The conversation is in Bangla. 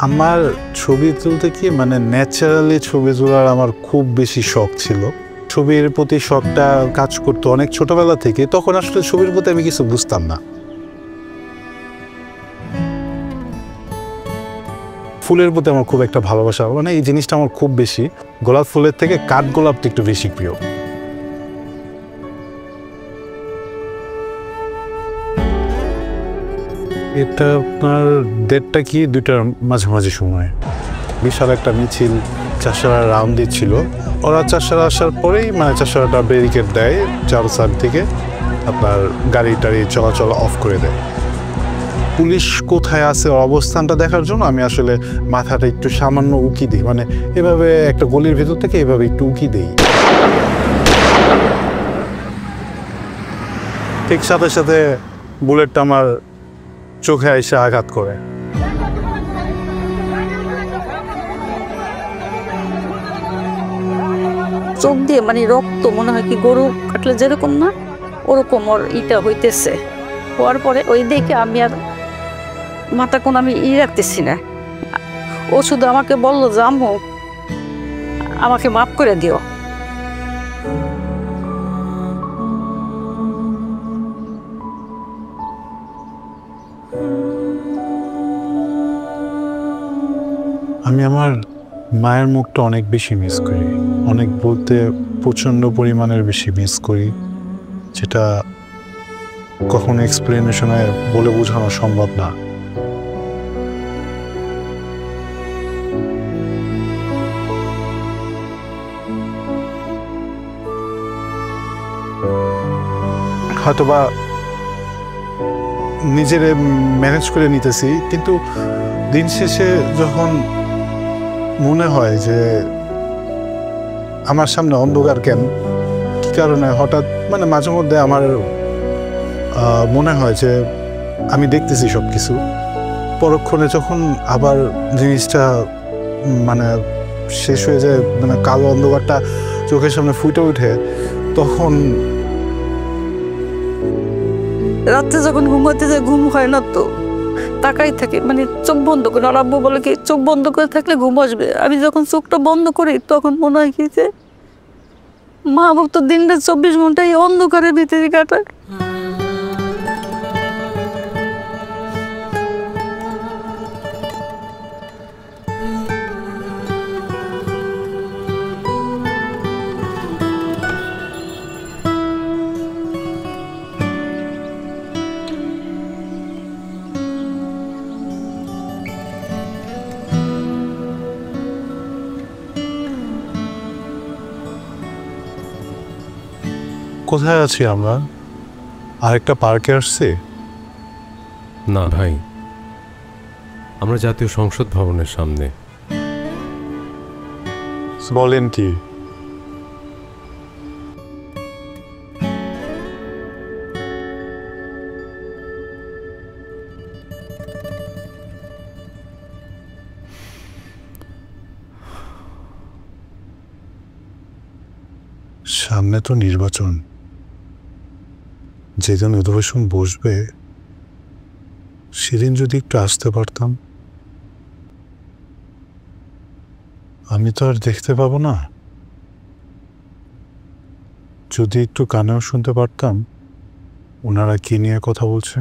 আমার ছবি তুলতে কি মানে ন্যাচারালি ছবি তোলার আমার খুব বেশি শখ ছিল। ছবির প্রতি শখটা কাজ করতো অনেক ছোটবেলা থেকে। তখন আসলে ছবির প্রতি আমি কিছু বুঝতাম না। ফুলের প্রতি আমার খুব একটা ভালোবাসা, মানে এই জিনিসটা আমার খুব বেশি। গোলাপ ফুলের থেকে কাঠগোলাপটা একটু বেশি প্রিয়। এটা আপনার ডেটটা কি 2টার মাঝামাঝি সময় বিশাল একটা মিছিল চাষারা রাউন্ড দিচ্ছিল। ওরা চাষারা আসার পরেই মানে চাষারাটা ব্যারিকেড দেয় চার সাইড থেকে, আপনার গাড়ি টাড়ি চলাচল অফ করে দেয়। পুলিশ কোথায় আছে অবস্থানটা দেখার জন্য আমি আসলে মাথাটা একটু সামান্য উকি দিই, মানে এভাবে একটা গলির ভেতর থেকে এভাবে একটু উকি দিই। ঠিক সাথে সাথে বুলেটটা আমার চোখে এসে আঘাত করে। চোখ দিয়ে মানে রক্ত, মনে হয় কি গরু কাটলে যেরকম না ওরকম ওর ইটা হইতেছে। হওয়ার পরে ওই দেখে আমি আর মাথা কোন আমি রাখতেছি না। ও শুধু আমাকে বললো যে আম্মু আমাকে মাফ করে দিও। আমি আমার মায়ের মুখটা অনেক বেশি মিস করি, অনেক বলতে প্রচণ্ড পরিমাণের বেশি মিস করি, যেটা কখনো এক্সপ্লেনেশনে বলে বোঝানো সম্ভব না। হয়তোবা নিজের ম্যানেজ করে নিতেছি, কিন্তু দিন শেষে যখন মনে হয় যে আমার সামনে অন্ধকার কেন, কী কারণে হঠাৎ মানে মাঝে মধ্যে আমার মনে হয় যে আমি দেখতেছি সব কিছু, পরক্ষণে যখন আবার জিনিসটা মানে শেষ হয়ে যায়, মানে কালো অন্ধকারটা চোখের সামনে ফুটে ওঠে, তখন রাত্রে যখন ঘুমাতে যায় ঘুম হয় না, তো তাকাই থাকে, মানে চোখ বন্ধ করে। আর আব্বু বলে কি চোখ বন্ধ করে থাকলে ঘুম আসবে। আমি যখন চোখটা বন্ধ করি তখন মনে হয় কি যে মা বাবা তো দিনটা 24 ঘন্টা এই অন্ধকারের ভিতরে কাটায়। কোথায় আছি আমরা? আরেকটা পার্কে আসছি? না ভাই, আমরা জাতীয় সংসদ ভবনের সামনে। বলেন কি? সামনে তো নির্বাচন, যেদিন অধিবেশন বসবে সেদিন যদি একটু আসতে পারতাম। আমি তো আর দেখতে পাবো না, যদি একটু কানেও শুনতে পারতাম ওনারা কি নিয়ে কথা বলছে।